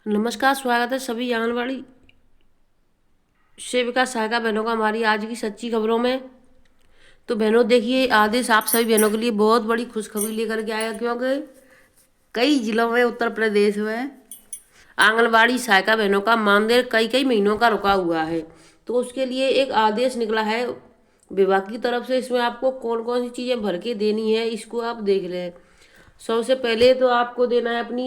नमस्कार, स्वागत है सभी आंगनबाड़ी सेविका सहायिका बहनों का हमारी आज की सच्ची खबरों में। तो बहनों देखिए, आदेश आप सभी बहनों के लिए बहुत बड़ी खुशखबरी लेकर के आया, क्योंकि कई जिलों में उत्तर प्रदेश में आंगनबाड़ी सहायिका बहनों का मानदेय कई कई महीनों का रुका हुआ है। तो उसके लिए एक आदेश निकला है विभाग की तरफ से। इसमें आपको कौन कौन सी चीज़ें भर के देनी है, इसको आप देख लें। सबसे पहले तो आपको देना है अपनी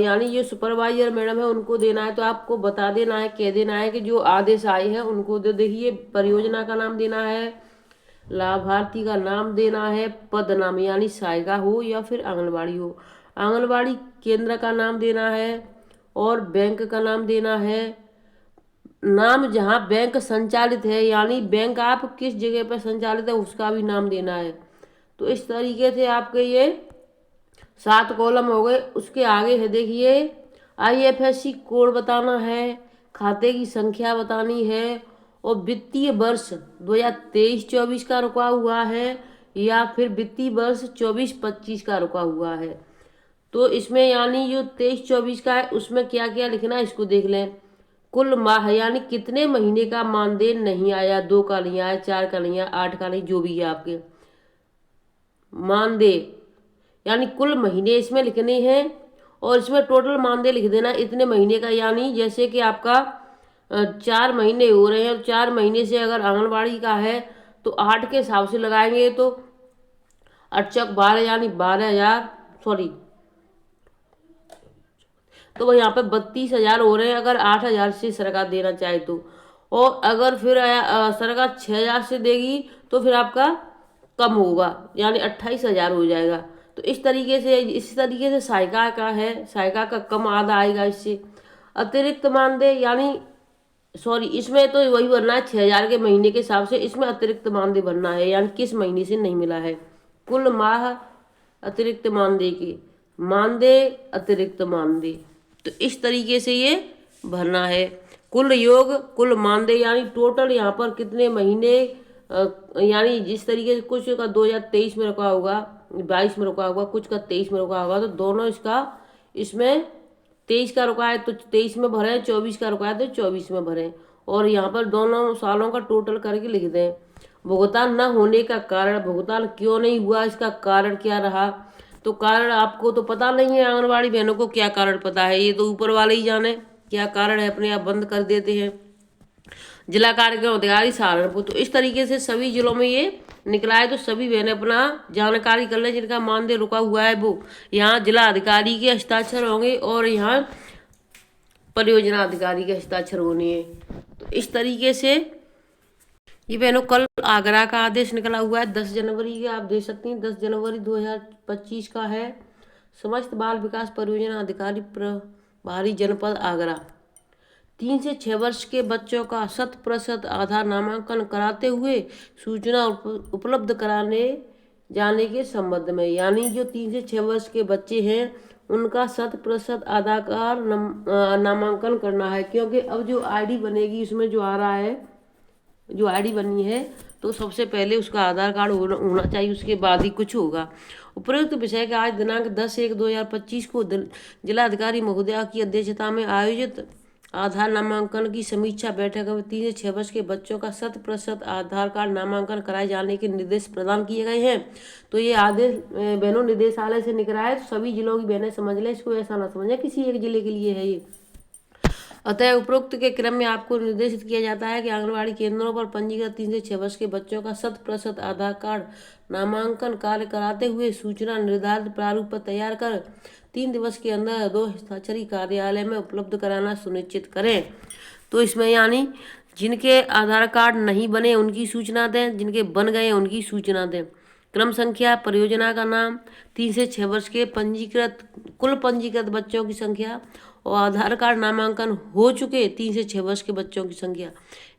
यानी जो सुपरवाइजर मैडम है उनको देना है। तो आपको बता देना है, कह देना है कि जो आदेश आए हैं उनको तो देखिए, परियोजना का नाम देना है, लाभार्थी का नाम देना है, पद नाम यानी सहायिका हो या फिर आंगनबाड़ी हो, आंगनबाड़ी केंद्र का नाम देना है और बैंक का नाम देना है। नाम जहाँ बैंक संचालित है यानी बैंक आप किस जगह पर संचालित है उसका भी नाम देना है। तो इस तरीके से आपके ये 7 कॉलम हो गए। उसके आगे है देखिए, आईएफएससी कोड बताना है, खाते की संख्या बतानी है और वित्तीय वर्ष 2023-24 का रुका हुआ है या फिर वित्तीय वर्ष 24-25 का रुका हुआ है। तो इसमें यानी जो 23-24 का है उसमें क्या क्या लिखना है इसको देख लें। कुल माह यानी कितने महीने का मानदेय नहीं आया, 2 का नहीं आया, 4 का नहीं आया, 8 का नहीं, जो भी है आपके मानदेय यानी कुल महीने इसमें लिखने हैं। और इसमें टोटल मानदेय लिख देना इतने महीने का। यानी जैसे कि आपका 4 महीने हो रहे हैं, 4 महीने से अगर आंगनबाड़ी का है तो 8 के हिसाब से लगाएंगे तो 8 12 यानी 12,000, सॉरी, तो वह यहाँ पे 32,000 हो रहे हैं अगर 8,000 से सरकार देना चाहे तो। और अगर फिर सरकार 6,000 से देगी तो फिर आपका कम होगा यानी 28,000 हो जाएगा। तो इस तरीके से सहायिका का है, सहायिका का कम आधा आएगा इससे। अतिरिक्त मानदेय यानी, सॉरी, इसमें तो वही भरना है 6,000 के महीने के हिसाब से। इसमें अतिरिक्त मानदेय भरना है यानी किस महीने से नहीं मिला है। कुल माह अतिरिक्त मानदेय के मानदेय अतिरिक्त मानदेय, तो इस तरीके से ये भरना है। कुल योग कुल मानदेय यानी टोटल यहाँ पर कितने महीने, यानी जिस तरीके से कुछ का 2023 में रुका होगा, 22 में रुका होगा, कुछ का 23 में रुका होगा, तो दोनों इसका इसमें 23 का रुका है तो 23 में भरें, 24 का रुका है तो 24 में भरें। और यहाँ पर दोनों सालों का टोटल करके लिख दें। भुगतान न होने का कारण, भुगतान क्यों नहीं हुआ, इसका कारण क्या रहा। तो कारण आपको तो पता नहीं है, आंगनबाड़ी बहनों को क्या कारण पता है, ये तो ऊपर वाले ही जाने क्या कारण है, अपने आप बंद कर देते हैं। जिला कार्यक्रम अधिकारी सहारनपुर, तो इस तरीके से सभी जिलों में ये निकला है। तो सभी बहनें अपना जानकारी कर लें, जिनका मानदेय रुका हुआ है वो यहाँ जिला अधिकारी के हस्ताक्षर होंगे और यहाँ परियोजना अधिकारी के हस्ताक्षर होने हैं। तो इस तरीके से ये बहनों कल आगरा का आदेश निकला हुआ है 10 जनवरी के, आप देख सकती हैं 10 जनवरी 2025 का है। समस्त बाल विकास परियोजना अधिकारी प्रभारी जनपद आगरा 3 से 6 वर्ष के बच्चों का 100% आधार नामांकन कराते हुए सूचना उपलब्ध कराने जाने के संबंध में। यानी जो 3 से 6 वर्ष के बच्चे हैं उनका 100% आधार कार्ड नामांकन करना है, क्योंकि अब जो आईडी बनेगी उसमें जो आ रहा है, जो आईडी बनी है तो सबसे पहले उसका आधार कार्ड होना चाहिए, उसके बाद ही कुछ होगा। उपरोक्त विषय का आज दिनांक 10/1/2025 को जिलाधिकारी महोदया की अध्यक्षता में आयोजित आधार नामांकन की समीक्षा बैठक में 3 से 6 वर्ष के बच्चों का 100% आधार कार्ड नामांकन कराए जाने के निर्देश प्रदान किए गए हैं। तो ये आदेश बहनों निदेशालय से निकला है, तो सभी जिलों की बहनें समझ लें, इसको ऐसा ना समझें किसी एक जिले के लिए है ये। अतः उपरोक्त के क्रम में आपको निर्देशित किया जाता है कि आंगनबाड़ी केंद्रों पर पंजीकृत 3 से 6 वर्ष के बच्चों का 100% आधार कार्ड नामांकन कार्य कराते हुए सूचना निर्धारित प्रारूप पर तैयार कर 3 दिवस के अंदर 2 हस्ताक्षरी कार्यालय में उपलब्ध कराना सुनिश्चित करें। तो इसमें यानी जिनके आधार कार्ड नहीं बने उनकी सूचना दें, जिनके बन गए उनकी सूचना दें। क्रम संख्या, परियोजना का नाम, 3 से 6 वर्ष के कुल पंजीकृत बच्चों की संख्या और आधार कार्ड नामांकन हो चुके 3 से 6 वर्ष के बच्चों की संख्या,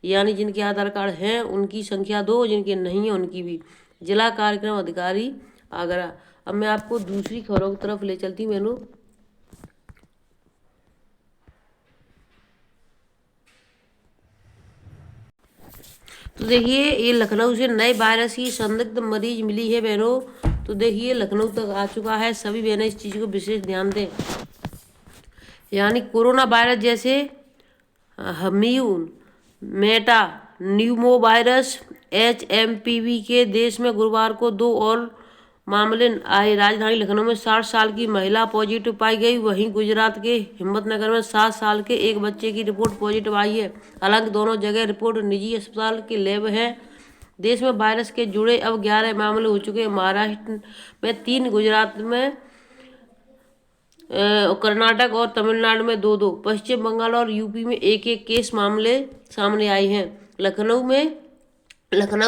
यानी जिनके आधार कार्ड हैं उनकी संख्या 2, जिनके नहीं है उनकी भी। जिला कार्यक्रम अधिकारी आगरा। अब मैं आपको दूसरी खबरों की तरफ ले चलती हूँ मैनू। तो देखिए, ये लखनऊ से नए वायरस की संदिग्ध मरीज मिली है बहनों। तो देखिए लखनऊ तक आ चुका है, सभी बहनें इस चीज़ को विशेष ध्यान दें। यानी कोरोना वायरस जैसे हम्यून मेटा न्यूमोवायरस HMPV के देश में गुरुवार को 2 और मामले आए। राजधानी लखनऊ में 60 साल की महिला पॉजिटिव पाई गई। वहीं गुजरात के हिम्मतनगर में 7 साल के एक बच्चे की रिपोर्ट पॉजिटिव आई है। हालांकि दोनों जगह रिपोर्ट निजी अस्पताल के लैब है। देश में वायरस के जुड़े अब 11 मामले हो चुके हैं। महाराष्ट्र में 3, गुजरात में, कर्नाटक और तमिलनाडु में 2-2, पश्चिम बंगाल और यूपी में 1-1 केस मामले सामने आए हैं। लखनऊ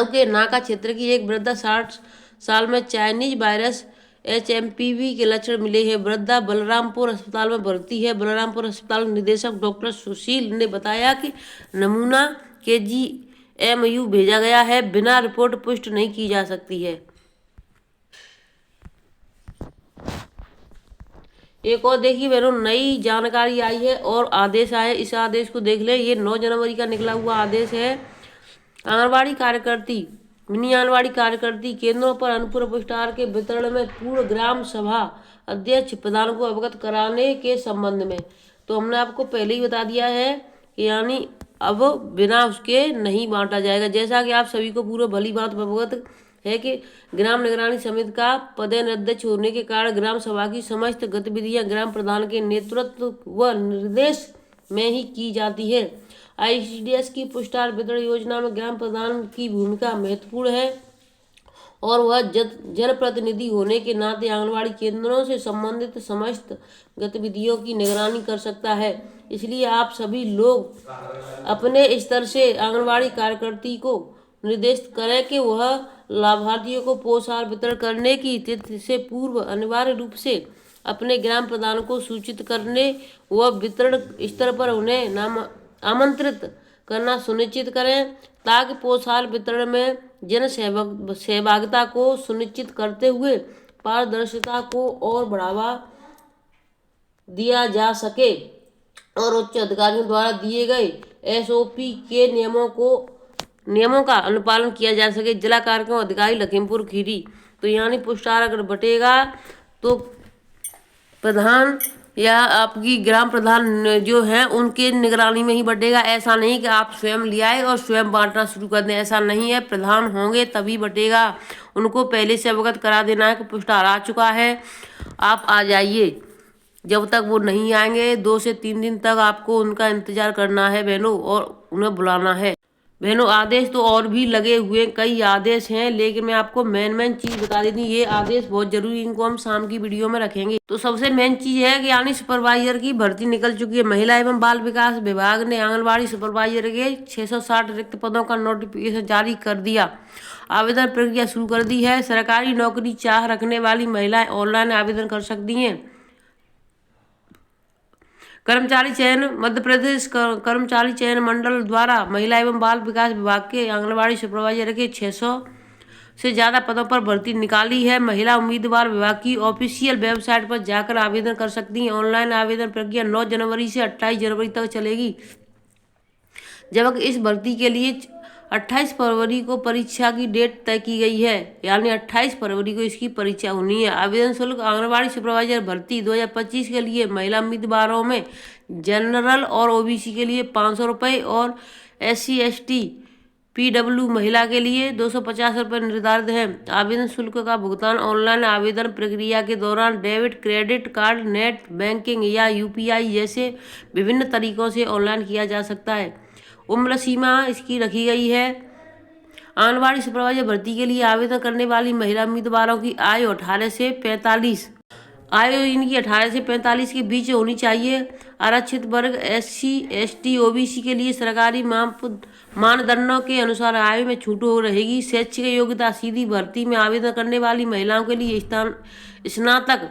के नाका क्षेत्र की एक वृद्धा 60 साल में चाइनीज वायरस HMPV के लक्षण मिले हैं। वृद्धा बलरामपुर अस्पताल में भर्ती है। बलरामपुर अस्पताल निदेशक डॉक्टर सुशील ने बताया कि नमूना KGMU भेजा गया है। बिना रिपोर्ट पुष्ट नहीं की जा सकती है। एक और देखिए बहनों, नई जानकारी आई है और आदेश आया है। इस आदेश को देख ले। ये 9 जनवरी का निकला हुआ आदेश है। मिनी आंगनबाड़ी कार्यकर्ती केंद्रों पर अन्नपूर्णा पुष्टाहार के वितरण में पूर्व ग्राम सभा अध्यक्ष प्रधान को अवगत कराने के संबंध में। तो हमने आपको पहले ही बता दिया है कि यानी अब बिना उसके नहीं बांटा जाएगा। जैसा कि आप सभी को पूरा भली बात अवगत है कि ग्राम निगरानी समिति का पदेन होने के कारण ग्राम सभा की समस्त गतिविधियां ग्राम प्रधान के नेतृत्व व निर्देश में ही की जाती है। ICDS की पुष्टाहार वितरण योजना में ग्राम प्रधान की भूमिका महत्वपूर्ण है और वह जनप्रतिनिधि होने के नाते आंगनबाड़ी केंद्रों से संबंधित समस्त गतिविधियों की निगरानी कर सकता है। इसलिए आप सभी लोग अपने स्तर से आंगनबाड़ी कार्यकर्ती को निर्देशित करें कि वह लाभार्थियों को पोषाहार वितरण करने की तिथि से पूर्व अनिवार्य रूप से अपने ग्राम प्रधान को सूचित करने व वितरण स्तर पर उन्हें आमंत्रित करना सुनिश्चित करें, ताकि पोषाहार वितरण में जन सहभागिता को सुनिश्चित करते हुए पारदर्शिता को और बढ़ावा दिया जा सके और उच्च अधिकारियों द्वारा दिए गए SOP के नियमों का अनुपालन किया जा सके। जिला कार्यक्रम अधिकारी लखीमपुर खीरी। तो यानी पुष्टाहार अगर बटेगा तो प्रधान या आपकी ग्राम प्रधान जो है उनके निगरानी में ही बटेगा। ऐसा नहीं कि आप स्वयं ले आए और स्वयं बांटना शुरू कर दें, ऐसा नहीं है। प्रधान होंगे तभी बटेगा। उनको पहले से अवगत करा देना है कि पुष्टाहार आ चुका है, आप आ जाइए। जब तक वो नहीं आएंगे 2 से 3 दिन तक आपको उनका इंतजार करना है बहनों, और उन्हें बुलाना है। बहनों आदेश तो और भी लगे हुए कई आदेश हैं, लेकिन मैं आपको मेन चीज बता देती हूँ। ये आदेश बहुत जरूरी, इनको हम शाम की वीडियो में रखेंगे। तो सबसे मेन चीज है कि यानी सुपरवाइजर की भर्ती निकल चुकी है। महिला एवं बाल विकास विभाग ने आंगनबाड़ी सुपरवाइजर के 660 रिक्त पदों का नोटिफिकेशन जारी कर दिया। आवेदन प्रक्रिया शुरू कर दी है। सरकारी नौकरी चाह रखने वाली महिलाएं ऑनलाइन आवेदन कर सकती हैं। कर्मचारी चयन मध्य प्रदेश कर्मचारी चयन मंडल द्वारा महिला एवं बाल विकास विभाग के आंगनबाड़ी सुपरवाइजर के 600 से ज़्यादा पदों पर भर्ती निकाली है। महिला उम्मीदवार विभाग की ऑफिशियल वेबसाइट पर जाकर आवेदन कर सकती हैं। ऑनलाइन आवेदन प्रक्रिया 9 जनवरी से 28 जनवरी तक चलेगी, जबकि इस भर्ती के लिए 28 फरवरी को परीक्षा की डेट तय की गई है। यानी 28 फरवरी को इसकी परीक्षा होनी है। आवेदन शुल्क आंगनबाड़ी सुपरवाइजर भर्ती 2025 के लिए महिला उम्मीदवारों में जनरल और OBC के लिए 500 रुपये और SC ST PW महिला के लिए 250 रुपये निर्धारित है। आवेदन शुल्क का भुगतान ऑनलाइन आवेदन प्रक्रिया के दौरान debit credit card, net banking या UPI जैसे विभिन्न तरीकों से ऑनलाइन किया जा सकता है। उम्र सीमा इसकी रखी गई है। आंगनबाड़ी सुपरवाइजर भर्ती के लिए आवेदन करने वाली महिला उम्मीदवारों की आयु 18 से 45 के बीच होनी चाहिए। आरक्षित वर्ग SC ST OBC के लिए सरकारी मानदंडों के अनुसार आयु में छूट हो रहेगी। शैक्षिक योग्यता सीधी भर्ती में आवेदन करने वाली महिलाओं के लिए स्नातक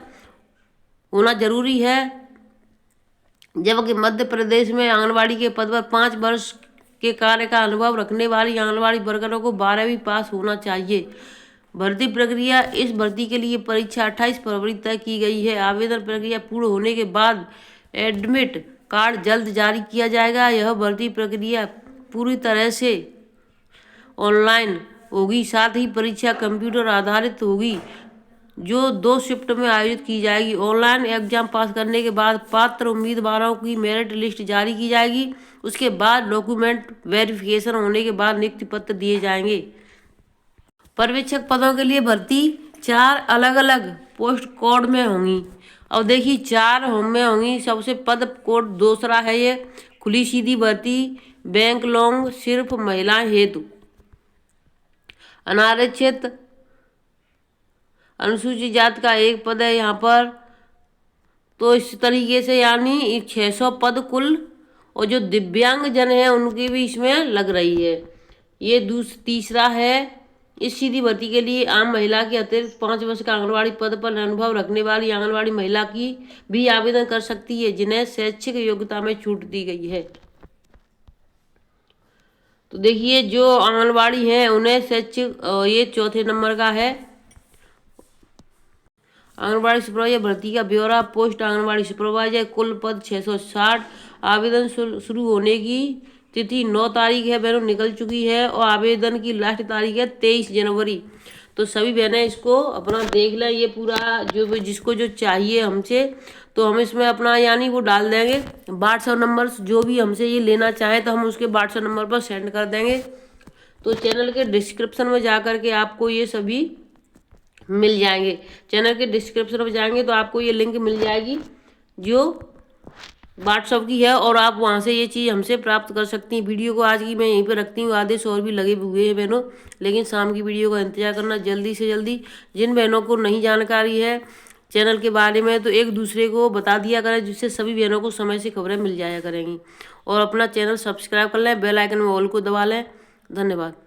होना जरूरी है, जबकि मध्य प्रदेश में आंगनबाड़ी के पद पर 5 वर्ष के कार्य का अनुभव रखने वाली आंगनबाड़ी वर्करों को 12वीं पास होना चाहिए। भर्ती प्रक्रिया इस भर्ती के लिए परीक्षा 28 फरवरी तय की गई है। आवेदन प्रक्रिया पूर्ण होने के बाद एडमिट कार्ड जल्द जारी किया जाएगा। यह भर्ती प्रक्रिया पूरी तरह से ऑनलाइन होगी, साथ ही परीक्षा कंप्यूटर आधारित होगी। जो 2 शिफ्ट में आयोजित की जाएगी। ऑनलाइन एग्जाम पास करने के बाद पात्र उम्मीदवारों की मेरिट लिस्ट जारी की जाएगी। उसके बाद डॉक्यूमेंट वेरिफिकेशन होने के बाद नियुक्ति पत्र दिए जाएंगे। पर्यवेक्षक पदों के लिए भर्ती 4 अलग अलग पोस्ट कोड में होंगी। अब देखिए 4 में होंगी। सबसे पद कोड दूसरा है ये खुली सीधी भर्ती, बैंक लोन सिर्फ महिलाएं हेतु, अनारक्षित अनुसूचित जाति का 1 पद है यहाँ पर। तो इस तरीके से यानी 600 पद कुल, और जो दिव्यांग जन है उनकी भी इसमें लग रही है। ये तीसरा है इस सीधी भर्ती के लिए आम महिला के अतिरिक्त 5 वर्ष का आंगनबाड़ी पद पर अनुभव रखने वाली आंगनबाड़ी महिला की भी आवेदन कर सकती है, जिन्हें शैक्षिक योग्यता में छूट दी गई है। तो देखिए जो आंगनबाड़ी हैं उन्हें शैक्षिक, ये चौथे नंबर का है आंगनबाड़ी सुपरवाइजर भर्ती का ब्यौरा। पोस्ट आंगनबाड़ी सुपरवाइजर कुल पद 660। आवेदन शुरू होने की तिथि 9 तारीख है बहनों, निकल चुकी है, और आवेदन की लास्ट तारीख है 23 जनवरी। तो सभी बहनें इसको अपना देख लें, ये पूरा जो जिसको जो चाहिए हमसे, तो हम इसमें अपना यानी वो डाल देंगे व्हाट्सएप नंबर, जो भी हमसे ये लेना चाहें तो हम उसके व्हाट्सएप नंबर पर सेंड कर देंगे। तो चैनल के डिस्क्रिप्शन में जा कर के आपको ये सभी मिल जाएंगे। चैनल के डिस्क्रिप्शन में जाएंगे तो आपको ये लिंक मिल जाएगी जो व्हाट्सएप की है, और आप वहाँ से ये चीज़ हमसे प्राप्त कर सकती हैं। वीडियो को आज की मैं यहीं पे रखती हूँ, आदेश और भी लगे हुए हैं बहनों, लेकिन शाम की वीडियो का इंतजार करना जल्दी से जल्दी। जिन बहनों को नहीं जानकारी है चैनल के बारे में तो एक दूसरे को बता दिया करें, जिससे सभी बहनों को समय से खबरें मिल जाया करेंगी। और अपना चैनल सब्सक्राइब कर लें, बेल आइकन में ऑल को दबा लें। धन्यवाद।